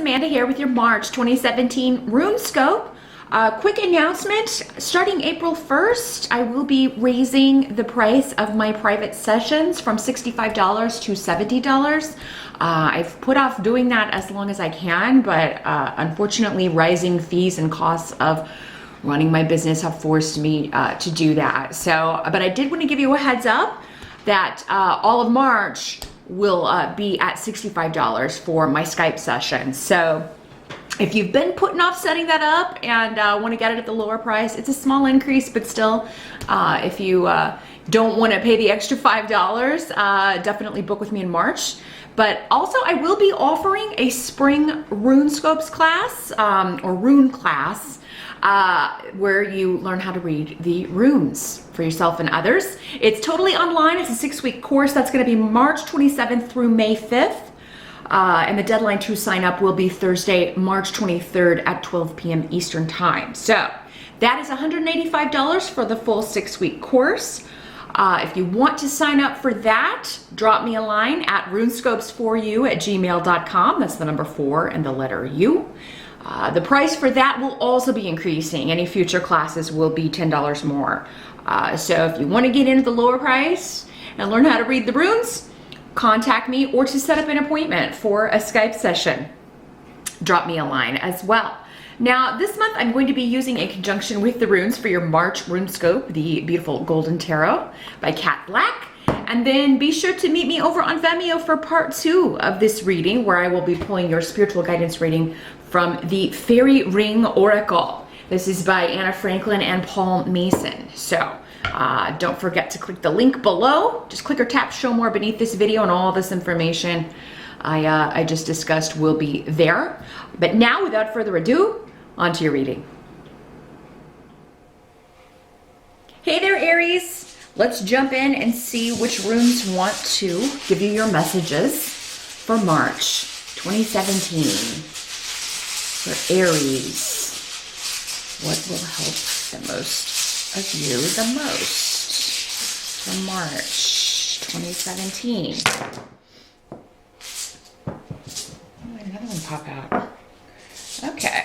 Amanda here with your March 2017 RuneScope. Quick announcement, starting April 1st, I will be raising the price of my private sessions from $65 to $70. I've put off doing that as long as I can, but unfortunately rising fees and costs of running my business have forced me to do that. So, but I did want to give you a heads up that all of March will be at $65 for my Skype session. So if you've been putting off setting that up and want to get it at the lower price, it's a small increase, but still, if you don't want to pay the extra $5, definitely book with me in March. But also I will be offering a spring RuneScopes class, or Rune class, where you learn how to read the runes for yourself and others. It's totally online. It's a 6-week course. That's going to be March 27th through May 5th. And the deadline to sign up will be Thursday, March 23rd at 12 p.m. Eastern Time. So that is $185 for the full 6-week course. If you want to sign up for that, drop me a line at runescopes4u@gmail.com. That's the number 4 and the letter U. The price for that will also be increasing. Any future classes will be $10 more. So if you want to get into the lower price and learn how to read the runes, contact me, or to set up an appointment for a Skype session, drop me a line as well. Now, this month I'm going to be using a conjunction with the runes for your March RuneScope, the beautiful Golden Tarot by Cat Black. And then be sure to meet me over on Vimeo for part 2 of this reading, where I will be pulling your spiritual guidance reading from the Fairy Ring Oracle. This is by Anna Franklin and Paul Mason. So don't forget to click the link below. Just click or tap show more beneath this video, and all this information I just discussed will be there. But now, without further ado, on to your reading. Hey there, Aries. Let's jump in and see which runes want to give you your messages for March 2017. For Aries, what will help the most of you the most for March 2017? Oh, another one pop out. Okay.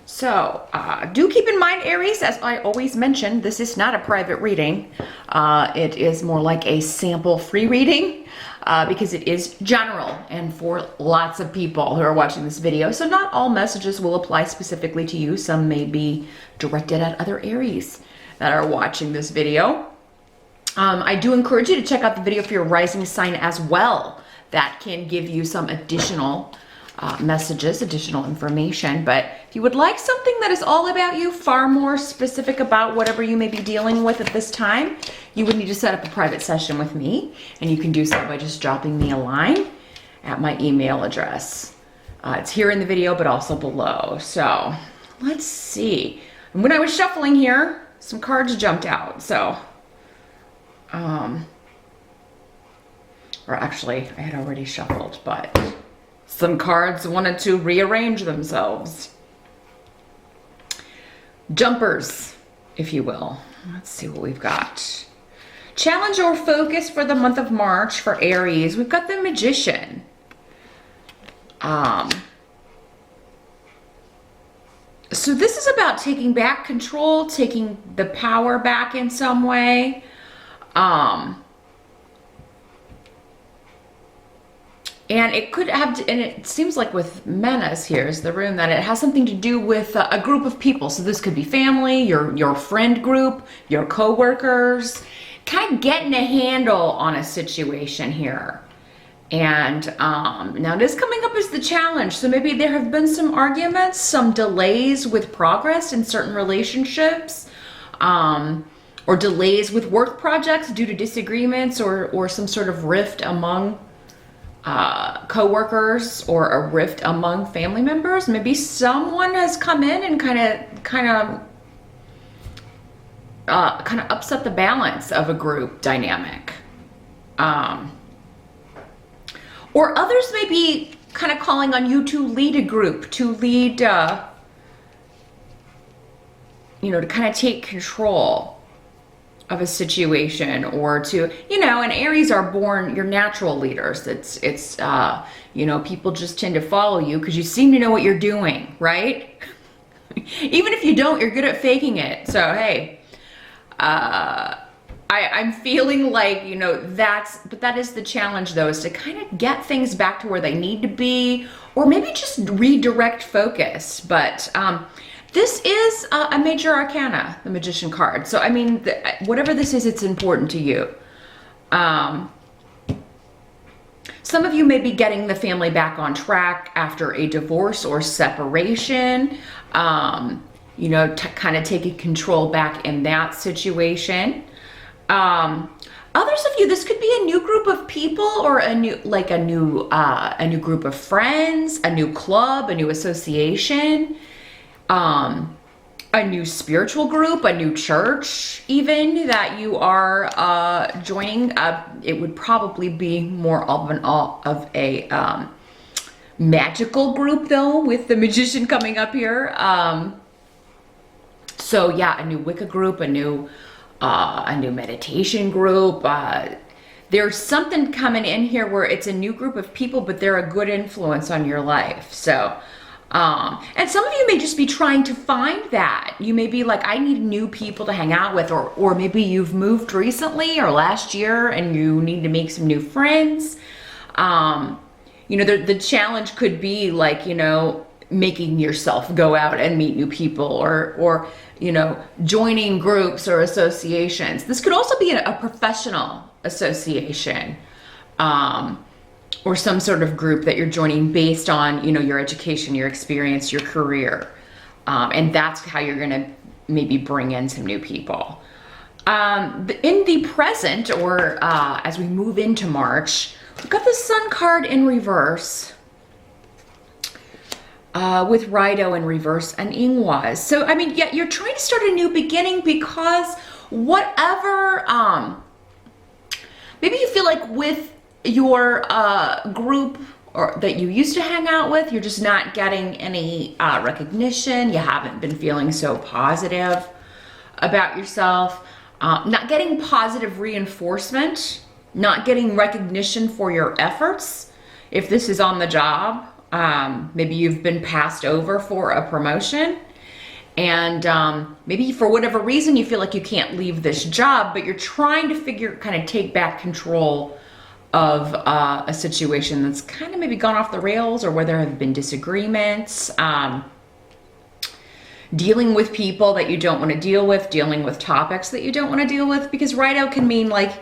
So, do keep in mind, Aries, as I always mention, this is not a private reading. It is more like a sample free reading because it is general and for lots of people who are watching this video. So not all messages will apply specifically to you. Some may be directed at other Aries that are watching this video. I do encourage you to check out the video for your rising sign as well. That can give you some additional messages, additional information. But if you would like something that is all about you, far more specific about whatever you may be dealing with at this time, you would need to set up a private session with me, and you can do so by just dropping me a line at my email address. It's here in the video, but also below. So let's see. And when I was shuffling here, some cards jumped out. So, or actually, I had already shuffled, but some cards wanted to rearrange themselves. Jumpers, if you will. Let's see what we've got. Challenge or focus for the month of March for Aries. We've got the Magician. So this is about taking back control, taking the power back in some way. And it could have, and it seems like with Menace here is the rune, that it has something to do with a group of people. So this could be family, your friend group, your co-workers, kind of getting a handle on a situation here. And now it is coming up as the challenge. So maybe there have been some arguments, some delays with progress in certain relationships, or delays with work projects due to disagreements or some sort of rift among co-workers, or a rift among family members. Maybe someone has come in and kind of upset the balance of a group dynamic. Or others may be kind of calling on you to lead a group, to lead, to kind of take control. of a situation, or to, you know, and Aries are born, you're natural leaders. It's you know, people just tend to follow you because you seem to know what you're doing, right? Even if you don't, you're good at faking it. So, hey, I'm feeling like, you know, but that is the challenge though, is to kind of get things back to where they need to be, or maybe just redirect focus. But this is a major arcana, the Magician card. So, I mean, whatever this is, it's important to you. Some of you may be getting the family back on track after a divorce or separation, you know, kind of taking control back in that situation. Others of you, this could be a new group of people, or a new group of friends, a new club, a new association, a new spiritual group, a new church even that you are joining. It would probably be more of a magical group though, with the Magician coming up here. So yeah, a new Wicca group, a new meditation group. There's something coming in here where it's a new group of people, but they're a good influence on your life. So, and some of you may just be trying to find that. You may be like, I need new people to hang out with, or maybe you've moved recently or last year and you need to make some new friends. You know, the challenge could be like, you know, making yourself go out and meet new people, or you know, joining groups or associations. This could also be a professional association, or some sort of group that you're joining based on, you know, your education, your experience, your career. And that's how you're gonna maybe bring in some new people. In the present, or as we move into March, we've got the Sun card in reverse, with Rido in reverse and Ingwas. So, I mean, yeah, you're trying to start a new beginning, because whatever, maybe you feel like with your group or that you used to hang out with, you're just not getting any recognition. You haven't been feeling so positive about yourself, not getting positive reinforcement, not getting recognition for your efforts. If this is on the job, maybe you've been passed over for a promotion, and maybe for whatever reason you feel like you can't leave this job, but you're trying to kind of take back control of a situation that's kind of maybe gone off the rails, or where there have been disagreements, dealing with people that you don't want to deal with, dealing with topics that you don't want to deal with, because Rido can mean like,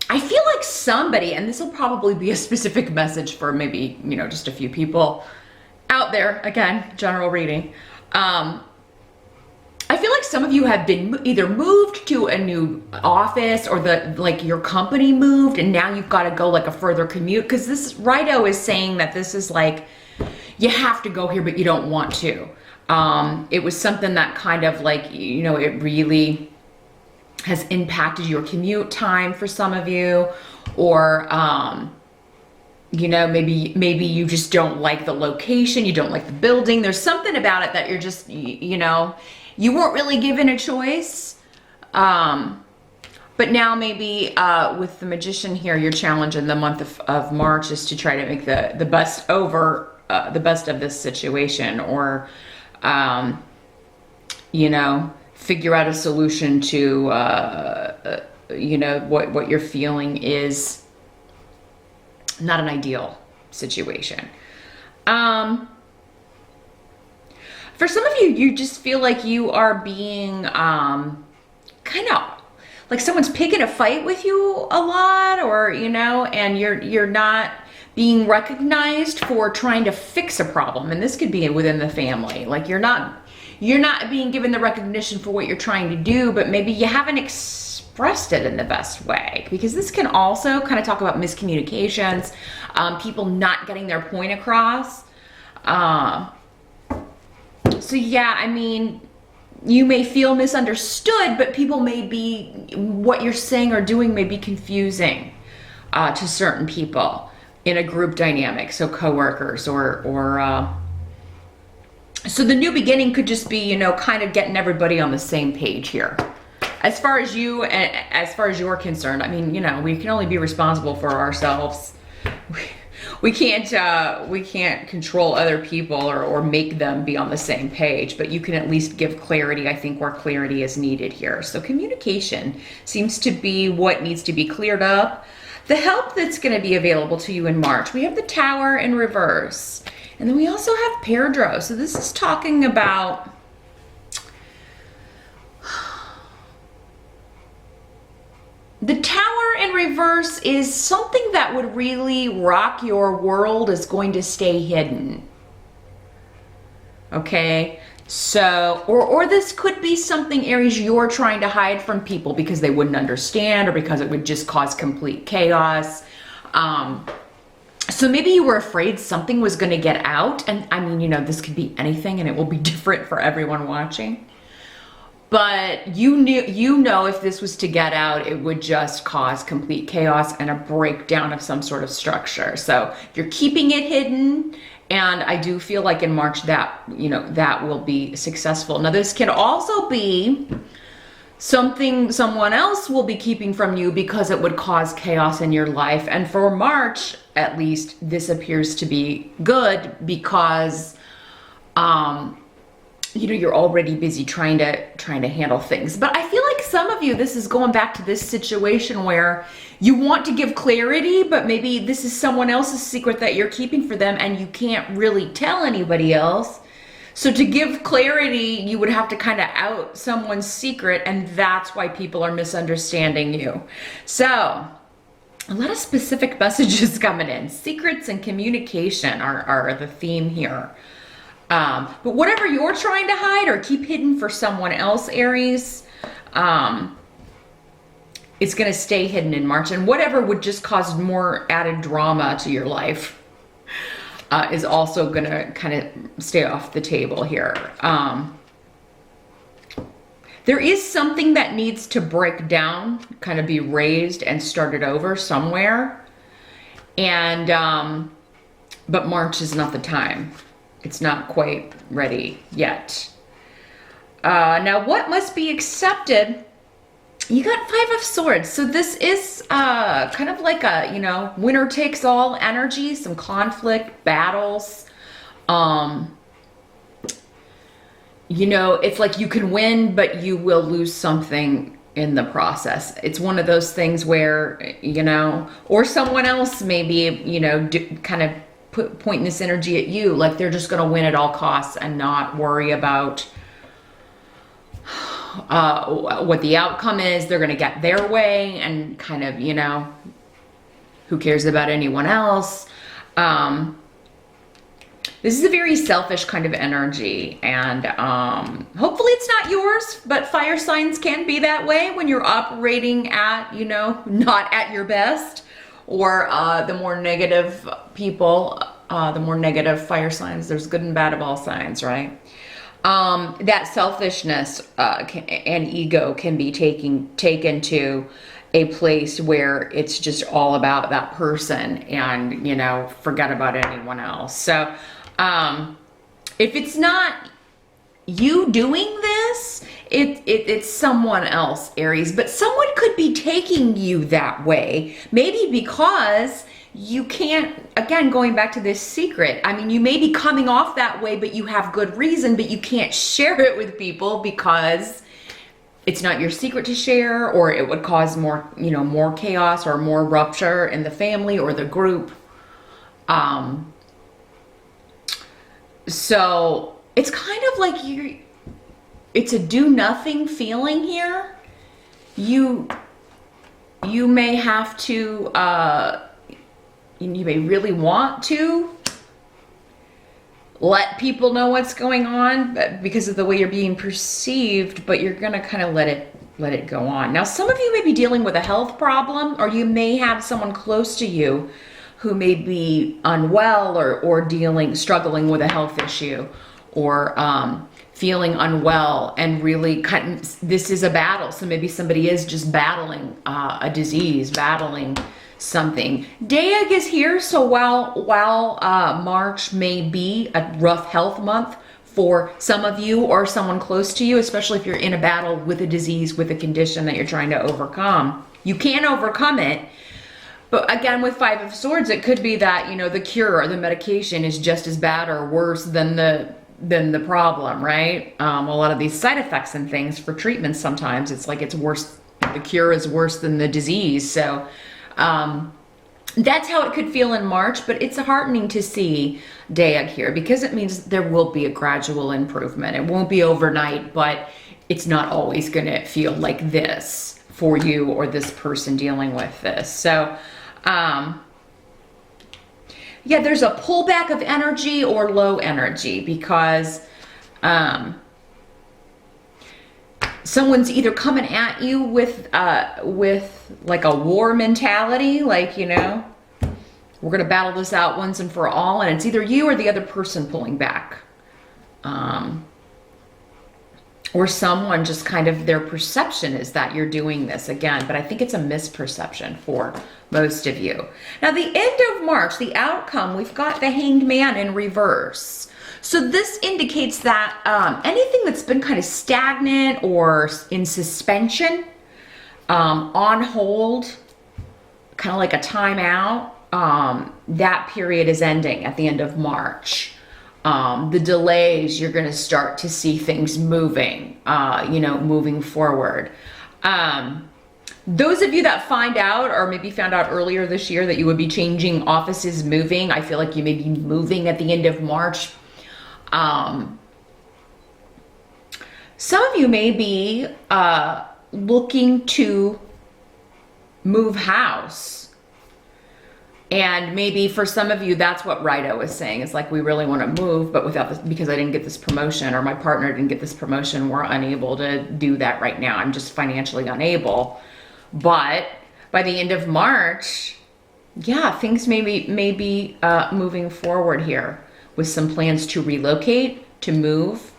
I feel like somebody, and this will probably be a specific message for maybe, you know, just a few people out there, again, general reading. I feel like some of you have been either moved to a new office, or like your company moved and now you've got to go like a further commute, because this Rido is saying that this is like, you have to go here, but you don't want to. It was something that kind of like, you know, it really has impacted your commute time for some of you, or you know, maybe you just don't like the location, you don't like the building. There's something about it that you're just, you know, you weren't really given a choice. But now maybe with the Magician here, your challenge in the month of March is to try to make the best of this situation, or you know, figure out a solution to you know, what you're feeling is not an ideal situation. For some of you, you just feel like you are being kind of like someone's picking a fight with you a lot, or, you know, and you're not being recognized for trying to fix a problem. And this could be within the family. Like you're not being given the recognition for what you're trying to do, but maybe you haven't expressed it in the best way, because this can also kind of talk about miscommunications, people not getting their point across. So yeah, I mean, you may feel misunderstood, but people may be, what you're saying or doing may be confusing to certain people in a group dynamic. So coworkers or So the new beginning could just be, you know, kind of getting everybody on the same page here. As far as you, as far as you're concerned, I mean, you know, we can only be responsible for ourselves. We can't control other people or make them be on the same page, but you can at least give clarity, I think, where clarity is needed here. So communication seems to be what needs to be cleared up. The help that's going to be available to you in March. We have the Tower in reverse. And then we also have Perdro. So this is talking about the Tower in reverse is something that would really rock your world is going to stay hidden. Okay? So, or this could be something, Aries, you're trying to hide from people because they wouldn't understand or because it would just cause complete chaos. So maybe you were afraid something was going to get out. And I mean, you know, this could be anything and it will be different for everyone watching. But you know, if this was to get out, it would just cause complete chaos and a breakdown of some sort of structure. So you're keeping it hidden. And I do feel like in March that, you know, that will be successful. Now this can also be something someone else will be keeping from you because it would cause chaos in your life. And for March, at least, this appears to be good because, you know, you're already busy trying to handle things. But I feel like some of you, this is going back to this situation where you want to give clarity, but maybe this is someone else's secret that you're keeping for them and you can't really tell anybody else. So to give clarity, you would have to kind of out someone's secret, and that's why people are misunderstanding you. So a lot of specific messages coming in. Secrets and communication are the theme here. But whatever you're trying to hide or keep hidden for someone else, Aries, it's going to stay hidden in March. And whatever would just cause more added drama to your life is also going to kind of stay off the table here. There is something that needs to break down, kind of be raised and started over somewhere. And, but March is not the time. It's not quite ready yet. Now, what must be accepted? You got Five of Swords. So this is kind of like a, you know, winner takes all energy, some conflict, battles. You know, it's like you can win, but you will lose something in the process. It's one of those things where, you know, or someone else maybe, you know, kind of pointing this energy at you, like they're just going to win at all costs and not worry about what the outcome is. They're going to get their way and kind of, you know, who cares about anyone else? This is a very selfish kind of energy, and hopefully it's not yours, but fire signs can be that way when you're operating at, you know, not at your best. Or the more negative people, the more negative fire signs. There's good and bad of all signs, right? That selfishness and ego can be taken to a place where it's just all about that person and, you know, forget about anyone else. So if it's not you doing this, it's someone else, Aries, but someone could be taking you that way, maybe because you can't, again, going back to this secret, I mean, you may be coming off that way, but you have good reason, but you can't share it with people because it's not your secret to share, or it would cause more, you know, more chaos or more rupture in the family or the group. So it's kind of like it's a do nothing feeling here. You may have to, you may really want to let people know what's going on because of the way you're being perceived, but you're going to kind of let it go on. Now, some of you may be dealing with a health problem, or you may have someone close to you who may be unwell or struggling with a health issue, or feeling unwell, and really this is a battle. So maybe somebody is just battling a disease, battling something. Daeg is here, so while March may be a rough health month for some of you or someone close to you, especially if you're in a battle with a disease, with a condition that you're trying to overcome. You can overcome it. But again, with Five of Swords, it could be that, you know, the cure or the medication is just as bad or worse than the problem, right? A lot of these side effects and things for treatments, sometimes it's like it's worse. The cure is worse than the disease. So that's how it could feel in March, but it's heartening to see Dea here because it means there will be a gradual improvement. It won't be overnight, but it's not always going to feel like this for you or this person dealing with this. So, yeah, there's a pullback of energy or low energy because someone's either coming at you with like a war mentality, like, you know, we're going to battle this out once and for all, and it's either you or the other person pulling back. Or someone just kind of, their perception is that you're doing this again, but I think it's a misperception for most of you. Now, the end of March, the outcome, we've got the Hanged Man in reverse. So this indicates that anything that's been kind of stagnant or in suspension, on hold, kind of like a timeout, that period is ending at the end of March. The delays, you're going to start to see things moving, you know, moving forward. Those of you that find out, or maybe found out earlier this year, that you would be changing offices, moving, I feel like you may be moving at the end of March. Some of you may be looking to move house. And maybe for some of you, that's what Rido is saying. It's like, we really want to move, but without this, because I didn't get this promotion or my partner didn't get this promotion, we're unable to do that right now. I'm just financially unable. But by the end of March, yeah, things may be moving forward here with some plans to relocate, to move.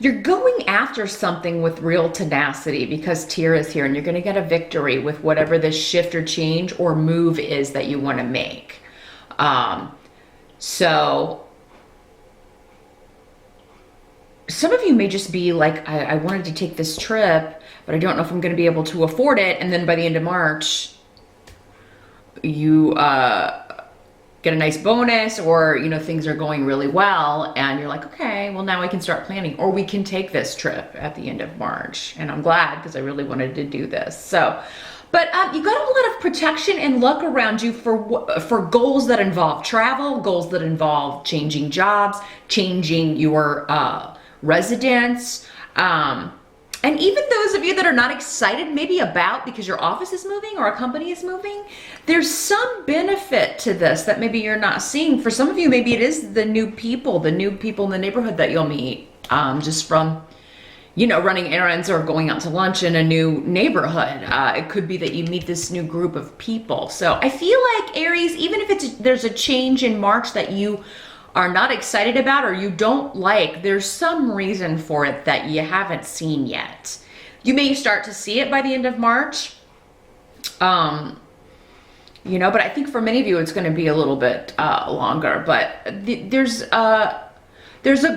You're going after something with real tenacity because Tyr is here, and you're going to get a victory with whatever this shift or change or move is that you want to make. So some of you may just be like, I wanted to take this trip, but I don't know if I'm going to be able to afford it. And then by the end of March, you get a nice bonus, or, you know, things are going really well and you're like, okay, well, now I can start planning, or we can take this trip at the end of March. And I'm glad, because I really wanted to do this. So, but you got a lot of protection and luck around you for goals that involve travel, goals that involve changing jobs, changing your residence, and even those of you that are not excited maybe about because your office is moving or a company is moving, there's some benefit to this that maybe you're not seeing. For some of you, maybe it is the new people in the neighborhood that you'll meet, just from, you know, running errands or going out to lunch in a new neighborhood. It could be that you meet this new group of people. So I feel like, Aries, even if there's a change in March that you are not excited about or you don't like, there's some reason for it that you haven't seen yet. You may start to see it by the end of March, you know, but I think for many of you it's going to be a little bit longer. But there's a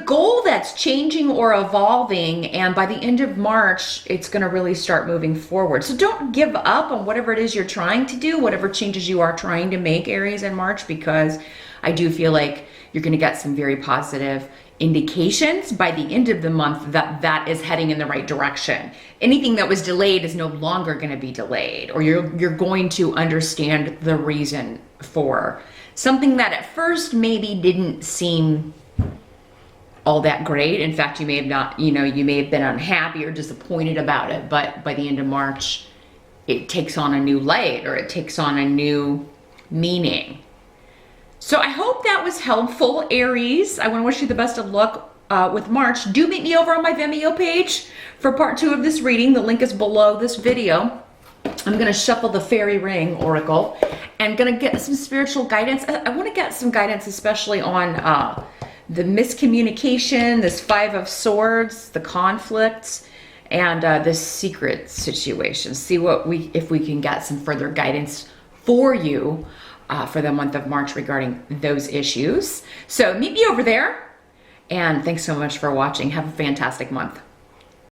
goal that's changing or evolving, and by the end of March it's going to really start moving forward. So don't give up on whatever it is you're trying to do, whatever changes you are trying to make, Aries, in March, because I do feel like you're going to get some very positive indications by the end of the month that is heading in the right direction. Anything that was delayed is no longer going to be delayed, or you're going to understand the reason for something that at first maybe didn't seem all that great. In fact, you may have not, you know, you may have been unhappy or disappointed about it, but by the end of March, it takes on a new light, or it takes on a new meaning. So I hope that was helpful, Aries. I want to wish you the best of luck with March. Do meet me over on my Vimeo page for part 2 of this reading. The link is below this video. I'm going to shuffle the fairy ring oracle and going to get some spiritual guidance. I want to get some guidance, especially on the miscommunication, this Five of Swords, the conflicts, and this secret situation. See if we can get some further guidance for you for the month of March regarding those issues. So meet me over there. And thanks so much for watching. Have a fantastic month.